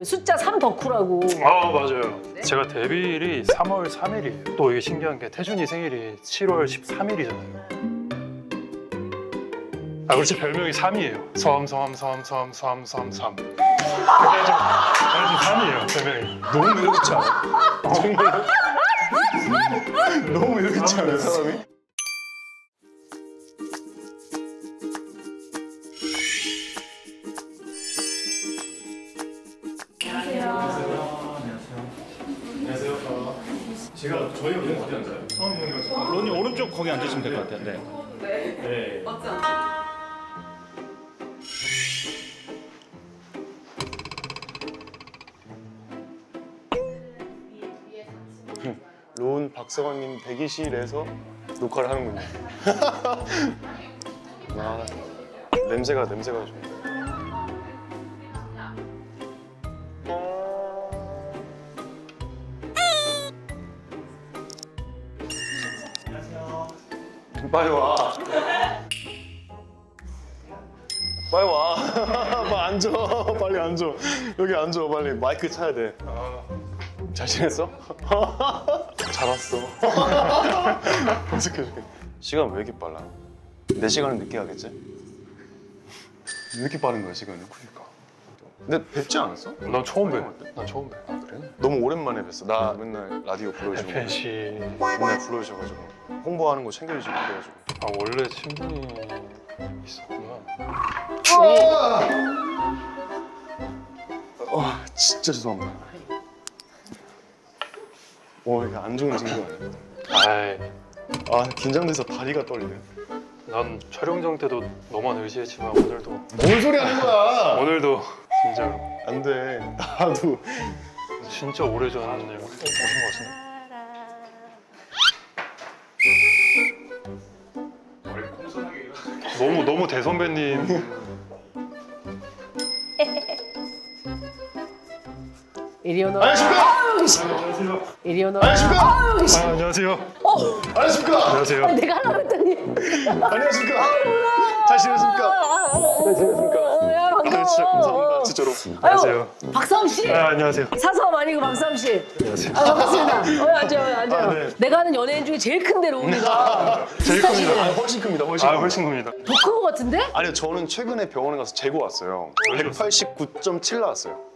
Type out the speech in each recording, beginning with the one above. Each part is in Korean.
숫자 3 덕후라고. 아 맞아요. 제가 데뷔일이 3월 3일이에요. 또 이게 신기한 게 태준이 생일이 7월 13일이잖아요. 아 그렇지 별명이 3이에요. 섬. 그래가지고 3이에요 별명이. 너무 매력있지 않아? 정말 너무 매력있지 않아요 사람이? 제가 저희 여기 어디 앉아요? 론이 오른쪽 거기 앉으시면 될 것 같아요. 네. 네. 맞지 않죠? 로운 박서광님 대기실에서 녹화를 하는군요. 아, 냄새가 좀. 빨리 와. 빨리 와. 빨리 앉아. 빨리 앉아. 여기 앉아. 빨리 마이크 차야 돼. 잘 지냈어? 잘 왔어. 어색해줄게. 시간 왜 이렇게 빨라? 내 시간은 늦게 하겠지? 왜 이렇게 빠른 거야 시간이? 그러니까. 근데 뵙지 않았어? 난 처음 봬. 난 처음 뵈. 아 그래? 너무 오랜만에 뵀어. 나 맨날 라디오 불러주고 팬씨. 맨날 불러주셔가지고 홍보하는 거 챙겨주시고 그래가지고. 아 원래 친분이 있었구나. 진짜 죄송합니다. 이게 안 좋은 징조 아니야? 아이 긴장돼서 다리가 떨리네. 난 촬영장 때도 너만 의지했지만 오늘도 뭔 소리 하는 거야? 오늘도 진짜로 안 돼. 나도. 진짜 오래전 일 오신 것 같은데. 너무 대선배님. 이리 오너라. 안녕하십니까? 이리 오너라. 안녕하십니까? 아, 안녕하세요. 안녕하십니까? 안녕하세요. 내가 하려고 했더니. 안녕하십니까? 잘 지내십니까? 잘 지내십니까? 야, 반가워. 진짜 감사합니다. 진짜로. 안녕하세요. 박사음 씨. 아, 안녕하세요. 사서음 아니고 박사음 씨. 안녕하세요. 아, 반갑습니다. 앉아요. 아, 네. 내가 아는 연예인 중에 제일 큰데 로운이가. 제일 큽니다. 훨씬 큽니다. 훨씬 큽니다. 더 큰 거 같은데? 아니요, 저는 최근에 병원에 가서 재고 왔어요. 189.7 나왔어요.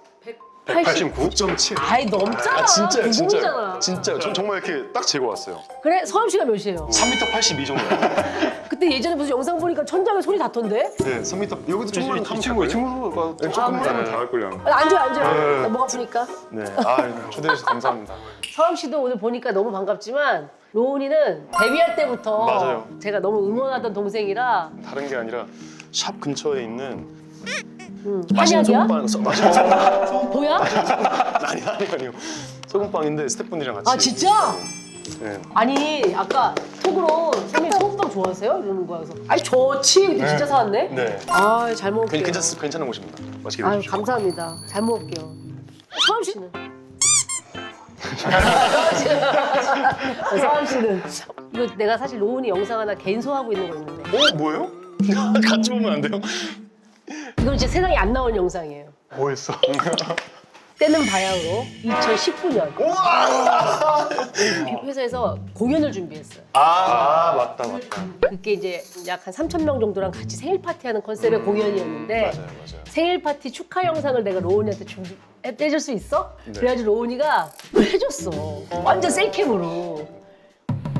189? 9.7. 아이 넘잖아. 진짜요, 진짜요. 구공이잖아. 진짜요. 전 정말 이렇게 딱 재고 왔어요. 그래 서음 씨가 몇이에요? 3m 82 정도. 그때 예전에 무슨 영상 보니까 천장에 손이 닿던데? 네, 3m. 여기도 조금만 이 가면 친구가 네, 조금만 아, 가면 닿을 걸요. 앉아요. 나 목 아프니까. 네, 초대해 주셔서 감사합니다. 서음 씨도 오늘 보니까 너무 반갑지만 로운이는 데뷔할 때부터 맞아요. 제가 너무 응원하던 동생이라 다른 게 아니라 샵 근처에 있는 한약이야? 소금빵. 맛있는 보야? 아니요. 소금빵인데 스태프분들이랑 같이. 아 진짜? 네. 아니 아까 톡으로 선배님 소금빵 좋아하세요? 이러는 거야. 그래서 아니 좋지. 근데 진짜 사왔네? 네. 아 잘 먹을게요. 괜찮은 곳입니다. 맛있게 아유 드십시오. 감사합니다. 잘 먹을게요. 서음 씨는? 서음 씨는 이거 내가 사실 로운이 영상 하나 갠소하고 있는 거 있는데 뭐예요? 같이 보면 안 돼요? 이건 진짜 세상에 안 나온 영상이에요. 뭐 했어? 때는 바야흐로 2019년 회사에서 공연을 준비했어요. 맞다. 그게 이제 약 한 3,000명 정도랑 같이 생일 파티하는 컨셉의 공연이었는데 맞아요. 생일 파티 축하 영상을 내가 로운이한테 해줄 수 있어? 네. 그래가지고 로운이가 그걸 해줬어. 완전 셀캠으로.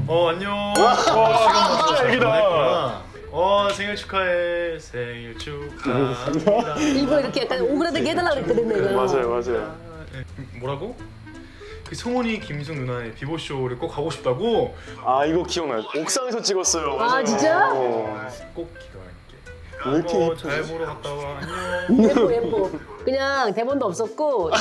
안녕. 진짜 애기다. 생일 축하해. 생일 축하합니다. 일부러 이렇게 약간 오그라들게 해달라고 그랬거든 내가. 맞아요. 뭐라고? 그 송은이 김승 누나의 비보쇼를 꼭 가고 싶다고? 이거 기억나요. 옥상에서 찍었어요. 아 맞아요. 진짜? 꼭 기도할게. 왜 이렇게 예쁘지? 잘 보러 갔다 와. 안녕. 예뻐. 그냥 대본도 없었고 이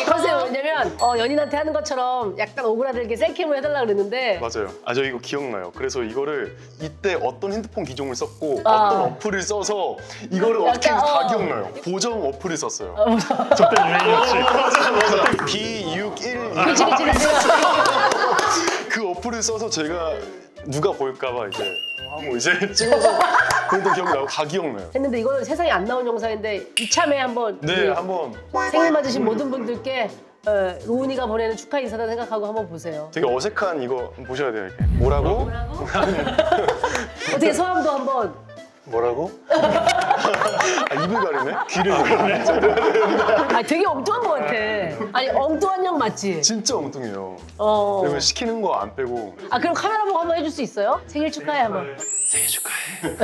컨셉은 뭐냐면 연인한테 하는 것처럼 약간 오그라들게 셀캠을 해달라고 그랬는데 맞아요. 저 이거 기억나요. 그래서 이거를 이때 어떤 핸드폰 기종을 썼고 아. 어떤 어플을 써서 이거를 어떻게 약간, 다 기억나요. 보정 어플을 썼어요. 저때 유행이었지. 맞아. B611 그치. 그 어플을 써서 제가 누가 볼까봐 이제 하고 이제 찍어서 그래도 기억나고 다 기억나요. 했는데 이거는 세상에 안 나온 영상인데 이참에 한번 네, 그 한번 생일 맞으신 모든 분들께 로운이가 보내는 축하 인사다 생각하고 한번 보세요. 되게 어색한 이거 보셔야 돼요. 이렇게. 뭐라고? 어떻게 성함도 한번. 뭐라고? 아, 입을 가리네? 귀를 가리네? 아 되게 엉뚱한 것 같아. 아니 엉뚱한 형 맞지? 진짜 엉뚱해요. 어. 그리고 시키는 거 안 빼고 아 그럼 카메라 보고 한번 해줄 수 있어요? 생일 축하해 한번. 생일 축하해.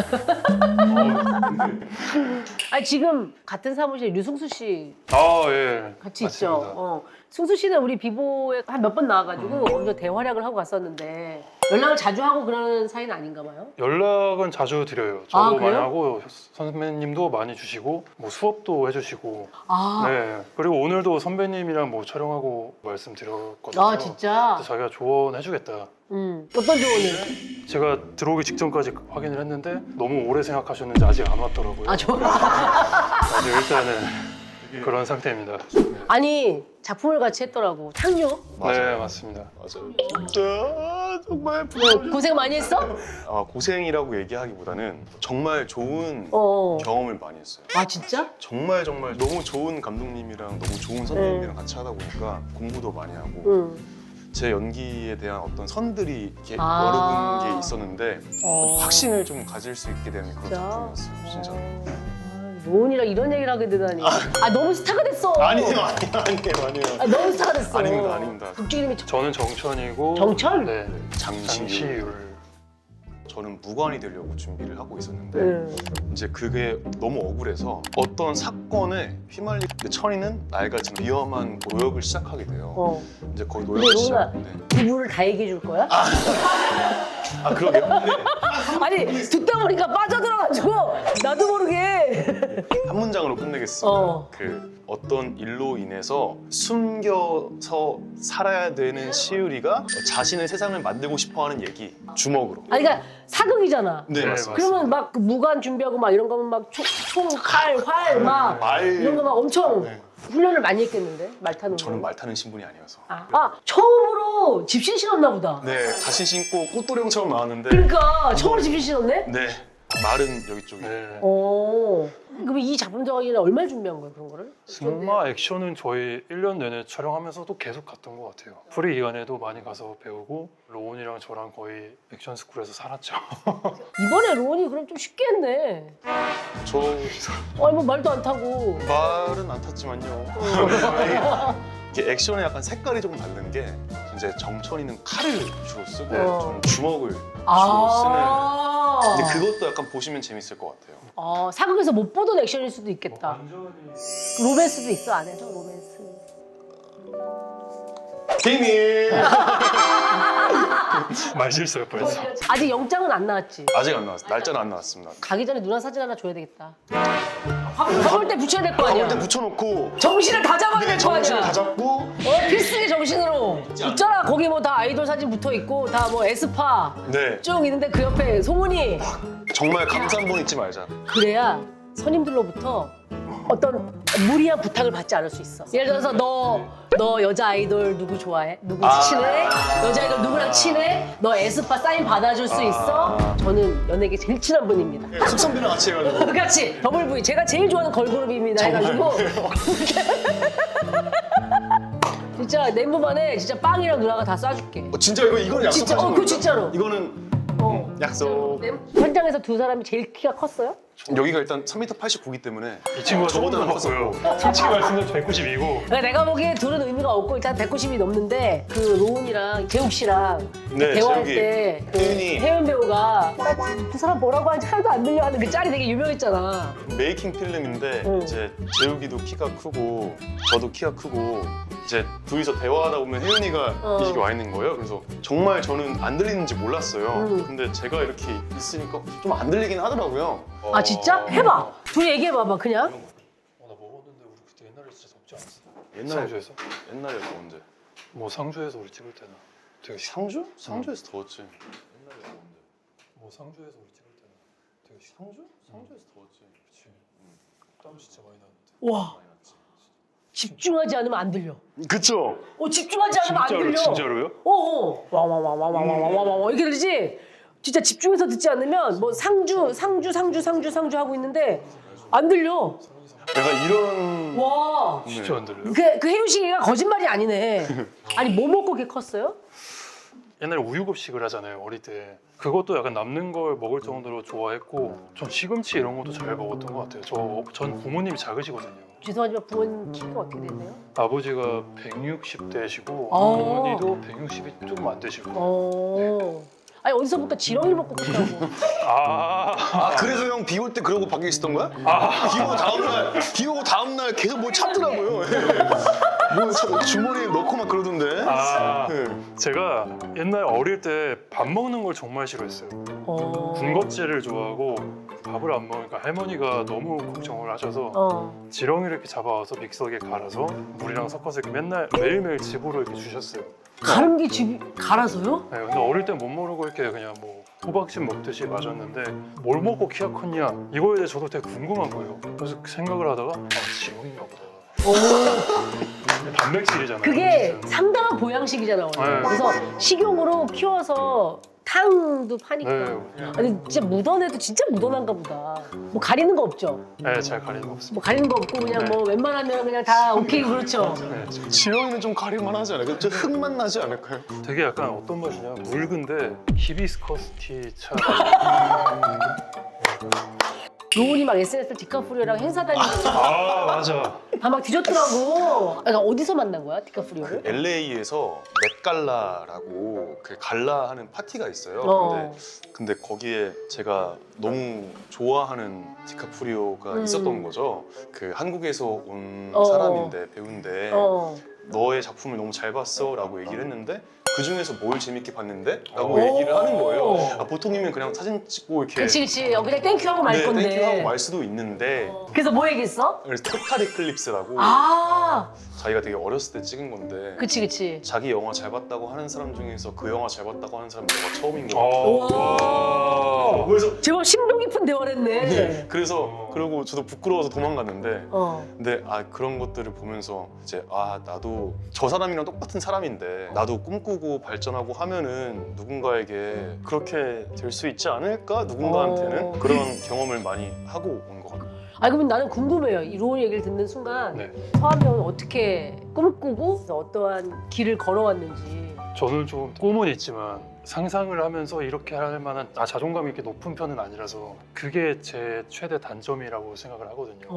아니 지금 같은 사무실에 류승수 씨 아, 예. 같이 맞습니다. 있죠. 승수 씨는 우리 비보에 한 몇 번 나와가지고 엄청 대활약을 하고 갔었는데 연락을 자주 하고 그러는 사이는 아닌가 봐요? 연락은 자주 드려요. 아, 저도 많이 그래요? 하고 선배님도 많이 주시고 뭐 수업도 해주시고. 아, 네. 그리고 오늘도 선배님이랑 뭐 촬영하고 말씀드렸거든요. 아 진짜? 그래서 자기가 조언해주겠다. 어떤 조언을? 제가 들어오기 직전까지 확인을 했는데 너무 오래 생각하셨는지 아직 안 왔더라고요. 아 좋아. 아직 일단은 그런 상태입니다. 아니 작품을 같이 했더라고. 탕류? 네, 맞습니다. 맞아요. 진짜 정말 고생 많이 했어? 아, 고생이라고 얘기하기보다는 정말 좋은 어. 경험을 많이 했어요. 아 진짜? 정말 너무 좋은 감독님이랑 너무 좋은 선배님이랑 같이 하다 보니까 공부도 많이 하고 응. 제 연기에 대한 어떤 선들이 이렇게 아. 여러 개 있었는데 확신을 좀 가질 수 있게 되는 그런 진짜? 작품이었어요. 진짜. 로운이랑 이런 얘기를 하게 되다니. 아 너무 스타가 됐어. 아니에요. 아, 너무 스타가 됐어. 아닙니다. 극중 이름이 저는 정천이고. 정천? 네. 장시율. 장시율. 저는 무관이 되려고 준비를 하고 있었는데 응. 이제 그게 너무 억울해서 어떤 사건에 휘말리는데 천이는 나이같이 위험한 노역을 시작하게 돼요. 어. 이제 거의 근데 노역을 로운아 시작하는데 부부를 다 얘기해 줄 거야? 아 그러게요. 근데 아니 듣다 보니까 빠져들어가지고 나도 모르게. 한 문장으로 끝내겠습니다. 어. 그 어떤 일로 인해서 숨겨서 살아야 되는 시우리가 자신의 세상을 만들고 싶어하는 얘기 주먹으로. 아니 그러니까 사극이잖아. 네, 네, 맞습니다. 그러면 막 무관 준비하고 막 이런 거면 막 총, 칼, 활, 막 말. 이런 거 막 엄청 네. 훈련을 많이 했겠는데 말 타는 거. 저는 말 타는 신분이 아니어서. 아 처음으로 집신 신었나 보다. 네, 다시 신고 꽃도령처럼 나왔는데. 그러니까 처음으로 집신 신었네? 네, 말은 여기 쪽에. 네. 오. 그럼 이 작품 정하기는 얼마나 준비한 거예요 그런 거를? 승마 액션은 저희 1년 내내 촬영하면서도 계속 갔던 것 같아요. 프리 기간에도 많이 가서 배우고 로운이랑 저랑 거의 액션 스쿨에서 살았죠. 이번에 로운이 그럼 좀 쉽게 했네. 저 아니 뭐 말도 안 타고. 말은 안 탔지만요. 이게 액션에 약간 색깔이 좀 다른 게 이제 정천이는 칼을 주로 쓰고 저는 주먹을 주로 아. 쓰는. 근데 그것도 약간 보시면 재밌을 것 같아요. 사극에서 못 보던 액션일 수도 있겠다. 로맨스도 있어 안에서 로맨스. 게임이 말 실수요 벌써. 아직 영장은 안 나왔지. 아직 안 나왔어요. 날짜는 안 나왔습니다. 가기 전에 누나 사진 하나 줘야 되겠다. 화물대 붙여야 될 거 아니야. 일단 붙여놓고 정신을 다 잡아야 될 거 정신을 아니야. 다 잡고 필승의 정신으로. 있잖아 거기 뭐 다 아이돌 사진 붙어 있고 다 뭐 에스파 네 쭉 있는데 그 옆에 소문이 정말 감사 한 번 잊지 말자. 그래야 선임들로부터 어떤 무리한 부탁을 받지 않을 수 있어. 예를 들어서 너 여자 아이돌 누구 좋아해? 누구 친해? 여자 아이돌 누구랑 친해? 너 에스파 사인 받아줄 수 있어? 저는 연예계 제일 친한 분입니다. 숙성비랑 같이 해가지고. 같이 더블 V 제가 제일 좋아하는 걸그룹입니다 해가지고 진짜 내 만에 진짜 빵이랑 누나가 다 쏴줄게. 진짜 이거는 진짜, 약속하신 그 거죠? 진짜로. 이거는 약속. 현장에서 두 사람이 제일 키가 컸어요? 여기가 일단 3m 89기 때문에 이 친구가 저보다는 저보다는 컸고요. 솔직히 말씀드리면 192고. 그러니까 내가 보기에 둘은 의미가 없고 일단 190이 넘는데 그 로운이랑 재욱 씨랑 네, 대화할 재욱이. 때 그 혜윤이. 혜연 배우가 그 사람 뭐라고 하는지 하나도 안 들려 하는 그 짤이 되게 유명했잖아. 메이킹 필름인데 응. 이제 재욱이도 키가 크고 저도 키가 크고 이제 둘이서 대화하다 보면 혜윤이가 이쪽에 와 있는 거예요. 그래서 정말 저는 안 들리는지 몰랐어요. 근데 제가 이렇게 있으니까 좀 안 들리긴 하더라고요. 아 진짜? 해봐. 둘이 얘기해봐봐 그냥. 나 먹었는데 우리 그때 옛날에 진짜 덥지 않았어? 옛날에 상주에서? 옛날에 더운데. 뭐 상주에서 우리 찍을 때나 되게 상주? 상주에서 더웠지. 옛날에 더운데 뭐 상주에서 우리 찍을 때나 되게 상주? 상주에서 더웠지. 그렇지. 땀 진짜 많이 나는데. 와 많이 났지. 집중하지 않으면 안 들려. 그쵸? 집중하지 않으면 안 들려. 진짜로요? 와와와와와와와와와 이렇게 들리지? 진짜 집중해서 듣지 않으면 뭐 상주 하고 있는데 안 들려. 약간 이런 와. 진짜 안 들려요? 그 혜윤씨가 거짓말이 아니네. 아니 뭐 먹고 그렇게 컸어요? 옛날에 우유급식을 하잖아요, 어릴 때. 그것도 약간 남는 걸 먹을 정도로 좋아했고 전 시금치 이런 것도 잘 먹었던 것 같아요. 전 부모님이 작으시거든요. 죄송하지만 부모님 키가 어떻게 되세요? 아버지가 160대시고 아. 어머니도 160이 조금 안 되시고. 아니 어디서부터 지렁이를 먹고 컸다고. 아 그래서 형 비 올 때 그러고 밖에 있었던 거야? 비 오고 다음날 계속 뭘 찾더라고요. 뭐 주머니에 넣고 막 그러던데. 네. 제가 옛날 어릴 때 밥 먹는 걸 정말 싫어했어요. 군것질을 좋아하고 밥을 안 먹으니까 할머니가 너무 걱정을 하셔서 지렁이를 이렇게 잡아와서 믹서기에 갈아서 물이랑 섞어서 이렇게 맨날 매일매일 집으로 이렇게 주셨어요. 가름기 집 갈아서요? 네, 근데 어릴 때 못 모르고 이렇게 그냥 뭐 호박즙 먹듯이 마셨는데 뭘 먹고 키가 컸냐 이거에 대해 저도 되게 궁금한 거예요. 그래서 생각을 하다가 지렁인가 보다. 단백질이잖아요. 그게 진짜. 상당한 보양식이잖아 원래. 네. 그래서 식용으로 키워서 탕도 파니까. 네. 아니 진짜 묻어내도 진짜 묻어난가 보다. 뭐 가리는 거 없죠? 네, 잘 가리는 거 없습니다. 뭐 가리는 거 없고 그냥 네. 뭐 웬만하면 그냥 다 오케이 그렇죠. 네, 지렁이는 좀 가릴만 하지 않아요? 좀 흙만 나지 않을까요? 되게 약간 어떤 맛이냐 묽은데 히비스커스 티차. 로운이 막 SNS 디카프리오랑 행사 다니면서 아 맞아. 다 막 뒤졌더라고. 그러니까 어디서 만난 거야 디카프리오를? LA에서 맷갈라라고 그 갈라하는 파티가 있어요. 근데 거기에 제가 너무 좋아하는 디카프리오가 있었던 거죠. 그 한국에서 온 사람인데 배우인데 너의 작품을 너무 잘 봤어라고 얘기를 했는데 그 중에서 뭘 재밌게 봤는데? 라고 얘기를 하는 거예요. 보통이면 그냥 사진 찍고 이렇게 그치 그냥 땡큐하고 말 건데. 땡큐하고 말 수도 있는데 그래서 뭐 얘기했어? 그래서 토탈 에클립스라고 아 자기가 되게 어렸을 때 찍은 건데 그치. 자기 영화 잘 봤다고 하는 사람 중에서 그 영화 잘 봤다고 하는 사람이 내가 처음인 거 어. 같아요. 그래서 제법 심도 깊은 대화를 했네. 그래서 그러고 저도 부끄러워서 도망갔는데 어. 근데 그런 것들을 보면서 이제 나도 저 사람이랑 똑같은 사람인데 나도 꿈꾸고 발전하고 하면은 누군가에게 그렇게 될 수 있지 않을까? 누군가한테는 그런 경험을 많이 하고 온 것 같아요. 아니 그러면 나는 궁금해요. 이 로운 얘기를 듣는 순간 네. 서한명은 어떻게 꿈꾸고 어떠한 길을 걸어왔는지. 저는 좀 꿈은 있지만 상상을 하면서 이렇게 할 만한 자존감이 이렇게 높은 편은 아니라서 그게 제 최대 단점이라고 생각을 하거든요.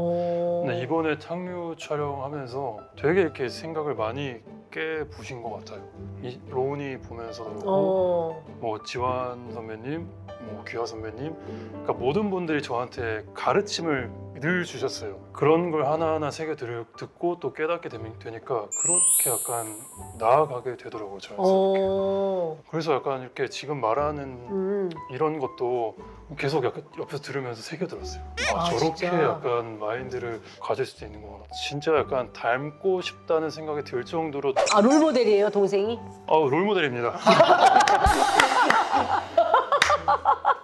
근데 이번에 탕류 촬영하면서 되게 이렇게 생각을 많이 깨부신 것 같아요. 이 로운이 보면서도 그렇고 뭐 지환 선배님, 뭐 귀하 선배님, 그러니까 모든 분들이 저한테 가르침을 늘 주셨어요. 그런 걸 하나하나 새겨 듣고 또 깨닫게 되니까 그렇게 약간 나아가게 되더라고요. 저한테. 그래서 약간 이렇게 지금 말하는 이런 것도 계속 약간 옆에서 들으면서 새겨들었어요. 저렇게 진짜? 약간 마인드를 가질 수도 있는 거구나. 진짜 약간 닮고 싶다는 생각이 들 정도로 롤모델이에요 동생이? 롤모델입니다.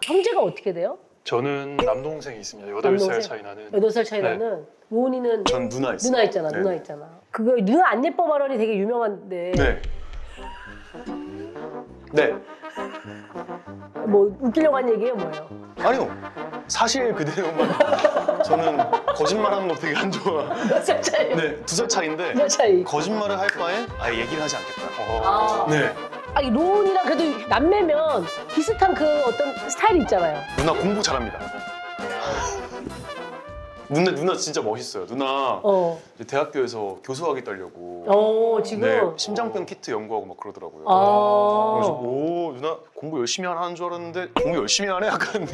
형제가 어떻게 돼요? 저는 남동생이 있습니다. 8살 남동생? 차이 나는. 8살 차이 나는. 로운이는 전 누나 있어요. 누나 있잖아. 네. 누나 있잖아. 그거 누나 안 예뻐 발언이 되게 유명한데 네. 네. 뭐 웃기려고 한 얘기예요 뭐예요? 아니요. 사실 그대로만 저는 거짓말하는 거 되게 안 좋아. 몇 살 차이? 네, 2살 차이인데 몇 차이? 거짓말을 할 바엔 아예 얘기를 하지 않겠다. 아. 네. 아니 로운이랑 그래도 남매면 비슷한 그 어떤 스타일이 있잖아요. 누나 공부 잘합니다. 누나 진짜 멋있어요. 누나 이제 대학교에서 교수학위 따려고 지금. 네, 심장병 키트 연구하고 막 그러더라고요. 그래서 오 누나 공부 열심히 하는 줄 알았는데 공부 열심히 하네 약간.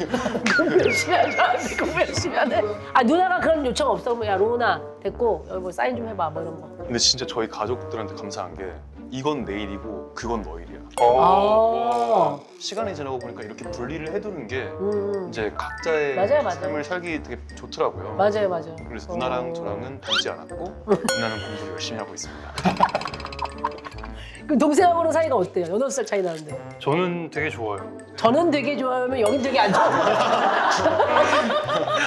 공부 열심히 하네. 공부 열심히 하네. 누나가 그런 요청 없어? 그러면 야 로운아 됐고 여기 뭐 사인 좀 해봐 뭐 이런 거. 근데 진짜 저희 가족들한테 감사한 게 이건 내 일이고 그건 너 일이야. 시간이 지나고 보니까 이렇게 분리를 해두는 게 이제 각자의 맞아요. 삶을 살기 되게 좋더라고요. 맞아요. 그래서 누나랑 저랑은 닮지 않았고 누나는 공부를 열심히 하고 있습니다. 그럼 동생하고는 사이가 어때요? 8살 차이 나는데. 저는 되게 좋아요. 저는 되게 좋아하면 여긴 되게 안 좋아요.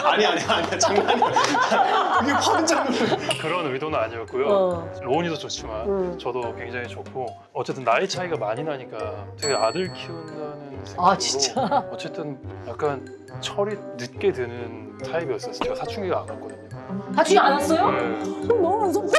아니야 장난이야. 그게 화장을. 그런 의도는 아니었고요. 로운이도 좋지만 저도 굉장히 좋고 어쨌든 나이 차이가 많이 나니까 되게 아들 키운다는 생각으로 아, 진짜? 어쨌든 약간 철이 늦게 드는 타입이었어요. 제가 사춘기가 안 왔거든요. 사춘기 안 왔어요? 네. 너무 무섭다.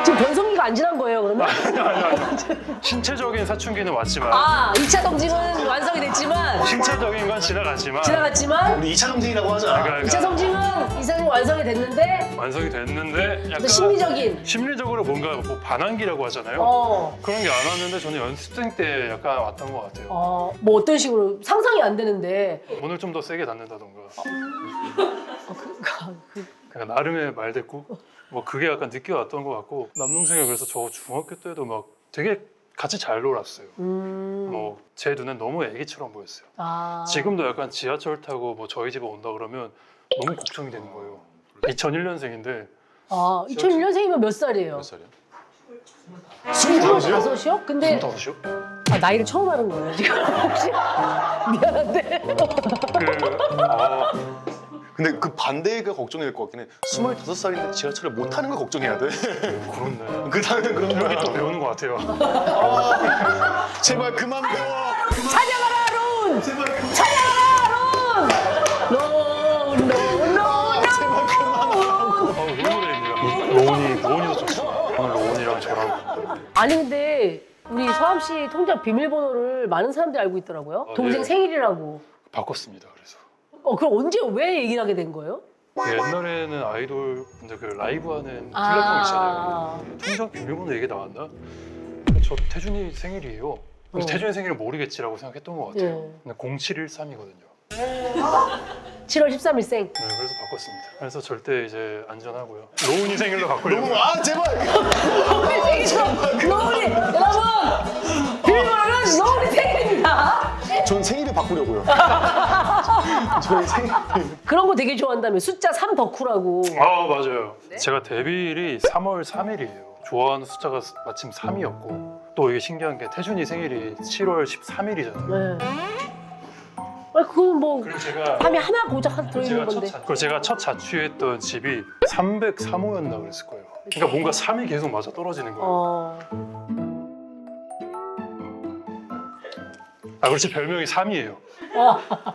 지금 변성기가 안 지난 거예요, 그러면? 아니. 신체적인 사춘기는 왔지만 아, 2차 성징은 완성이 됐지만 신체적인 건 지나갔지만 우리 2차 정쟁이라고 하자. 그러니까 2차 성징은 완성이 됐는데 완성이 됐는데 약간 또 심리적인 심리적으로 뭔가 뭐 반항기라고 하잖아요. 그런 게 안 왔는데 저는 연습생 때 약간 왔던 것 같아요. 뭐 어떤 식으로 상상이 안 되는데 오늘 좀 더 세게 닿는다던가. 그러니까 나름의 말대꾸 뭐 그게 약간 늦게 왔던 것 같고 남동생이 그래서 저 중학교 때도 막 되게 같이 잘 놀았어요. 뭐 제 눈엔 너무 애기처럼 보였어요. 지금도 약간 지하철 타고 뭐 저희 집에 온다 그러면 너무 걱정이 되는 거예요. 2001년생인데 2001년생이면 몇 살이에요? 몇 살이야? 25이요? 근데 25이요? 나이를 처음 하는 거예요 지금 혹시? 미안한데 근데 그 반대가 걱정이 될 것 같긴 해. 25살인데 지하철을 못 타는 걸 걱정해야 돼. 그렇네. 그 다음에 그런 여기 거야. 또 배우는 것 같아요. 제발 그만 배워. 찬양하라 론! 찬양하라 론! 론! 제발 그만. 이 노래입니다. 로운이도 좋습니다. 오늘 로운이랑 저랑 아니 근데 우리 서함 씨 통장 비밀번호를 많은 사람들이 알고 있더라고요. 동생 네. 생일이라고. 바꿨습니다. 그래서 그럼 언제 왜 얘기를 하게 된 거예요? 옛날에는 아이돌 분들 그 라이브하는 플랫폼 있잖아요. 통장 비밀번호 얘기 나왔나? 저 태준이 생일이에요. 그래서 태준이 생일을 모르겠지라고 생각했던 것 같아요. 근데 0713이거든요. 7월 13일생. 네, 그래서 바꿨습니다. 그래서 절대 이제 안전하고요. 로운이 생일로 바꾸려고. 제발. 로운이 생일이죠. 로운이 여러분 비밀번호는 로운이 생일입니다. 전 생일을 바꾸려고요. 저희 생일. 그런 거 되게 좋아한다며 숫자 3 덕후라고. 아 맞아요. 제가 데뷔일이 3월 3일이에요. 좋아하는 숫자가 마침 3이었고 또 이게 신기한 게 태준이 생일이 7월 13일이잖아요. 네. 그건 뭐 그리고 제가 3이 하나 고작 들어있는 건데. 그리고 제가 첫 자취했던 집이 303호였나 그랬을 거예요. 그러니까 뭔가 3이 계속 맞아 떨어지는 거예요. 아 그렇지 별명이 3이에요.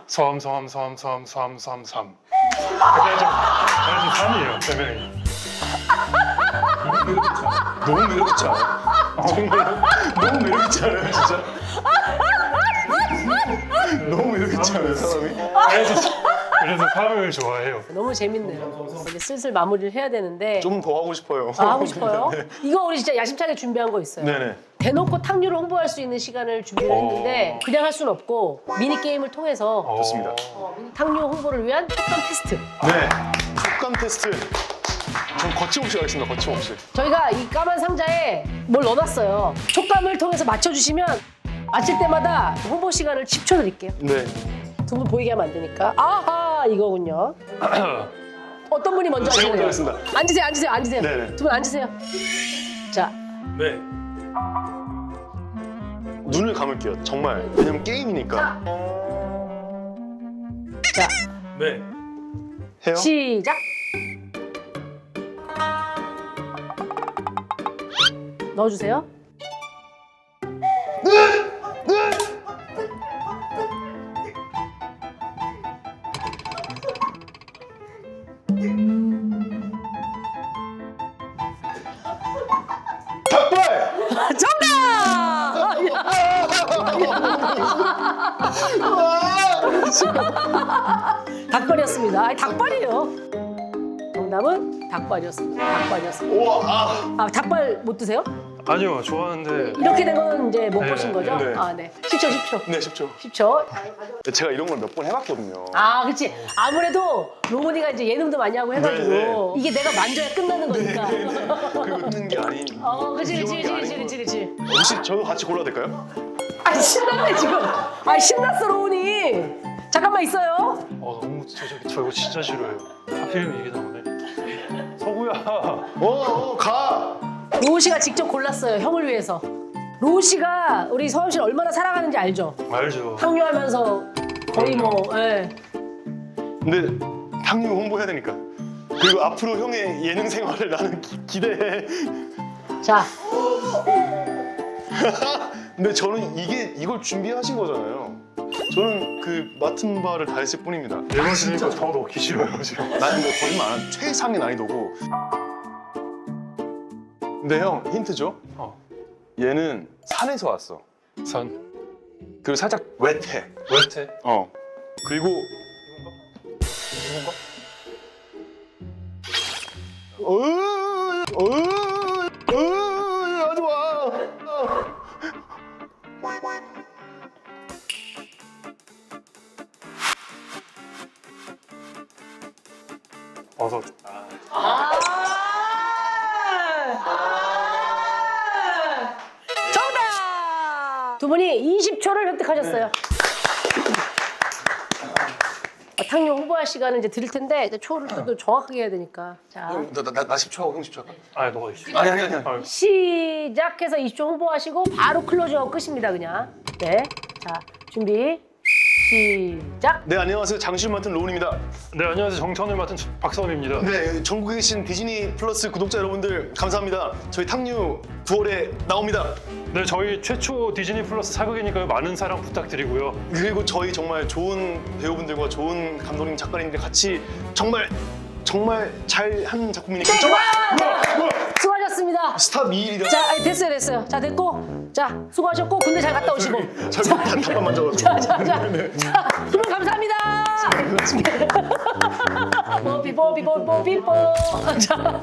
섬. 그래가지고 3이에요 별명이. 너무 매력있지 않아? 정말 너무 매력있지 않아요 진짜? 너무 매력있지 않아요 사람이? 그래서 3을 좋아해요. 너무 재밌네요. 이제 슬슬 마무리를 해야 되는데. 좀 더 하고 싶어요. 하고 싶어요? 이거 우리 진짜 야심차게 준비한 거 있어요. 네네. 대놓고 탕류를 홍보할 수 있는 시간을 준비를 했는데 그냥 할 수는 없고 미니게임을 통해서 좋습니다. 탕류 홍보를 위한 촉감 테스트. 네. 촉감 테스트. 전 거침없이 가겠습니다. 거침없이. 저희가 이 까만 상자에 뭘 넣어놨어요. 촉감을 통해서 맞춰주시면 맞힐 때마다 홍보 시간을 10초 드릴게요. 네. 두 분 보이게 하면 안 되니까. 아하 이거군요. 어떤 분이 먼저 제가 먼저 하실래요? 하겠습니다. 앉으세요. 네네. 두 분 앉으세요. 자, 네. 눈을 감을게요. 정말. 왜냐면 게임이니까. 자, 네. 해요? 시작. 넣어주세요. 닭발! 정답! 닭발이었습니다. 아니, 닭발이에요. 정답은 닭발이었습니다. 우와, 닭발 못 드세요? 아니요 좋아하는데 이렇게 된 건 이제 못 네, 보신 거죠? 네. 네. 10초. 네, 쉽죠. 10초. 제가 이런 걸 몇 번 해봤거든요. 그렇지. 아무래도 로운이가 이제 예능도 많이 하고 해가지고 네. 이게 내가 만져야 끝나는 거니까. 그리고 뜨는 게 아닌. 그렇지. 혹시 저도 같이 골라도 될까요? 신났네 지금. 신났어 로운이. 잠깐만 있어요. 너무 저 이거 진짜 싫어요. 하필이면 이게 나오네. 서구야. 가! 로운 씨가 직접 골랐어요 형을 위해서. 로우 씨가 우리 서원 씨를 얼마나 사랑하는지 알죠? 알죠. 탕류하면서 거의 뭐 예. 근데 탕류 홍보해야 되니까. 그리고 앞으로 형의 예능 생활을 나는 기대해. 자, 근데 저는 이걸 준비하신 거잖아요. 저는 그 맡은 바를 다 했을 뿐입니다. 이번 주니까 더 넣기 싫어요 지금. 나는 뭐 거짓말 안 하는 최상의 난이도고. 근데 형 힌트 줘. 얘는 산에서 왔어. 산 그리고 살짝 웻해. 웰테 그리고 이건가? 하지 마. 버섯. 정답! 두 분이 20초를 획득하셨어요. 탕류 홍보할 시간은 이제 드릴 텐데 이제 초를 또 정확하게 해야 되니까. 자, 나 10초 하고 형 10초 할까? 아니 너가 있어. 아니. 시작해서 20초 홍보하시고 바로 클로즈하고 끝입니다 그냥. 네, 자 준비 시작. 네 안녕하세요. 장실 맡은 로운입니다. 네 안녕하세요. 정천을 맡은 박서원입니다. 네 전국에 계신 디즈니 플러스 구독자 여러분들 감사합니다. 저희 탕류 9월에 나옵니다. 네 저희 최초 디즈니 플러스 사극이니까요. 많은 사랑 부탁드리고요. 그리고 저희 정말 좋은 배우분들과 좋은 감독님 작가님들 같이 정말 잘한 작품이니까 정말 수고하셨습니다. 스타 미일이다. 자, 아니, 됐어요. 자, 됐고. 자, 수고하셨고, 군대 잘 갔다 오시고. 단판 만져가지고. 자, 두분 감사합니다. 뽀삐. 자.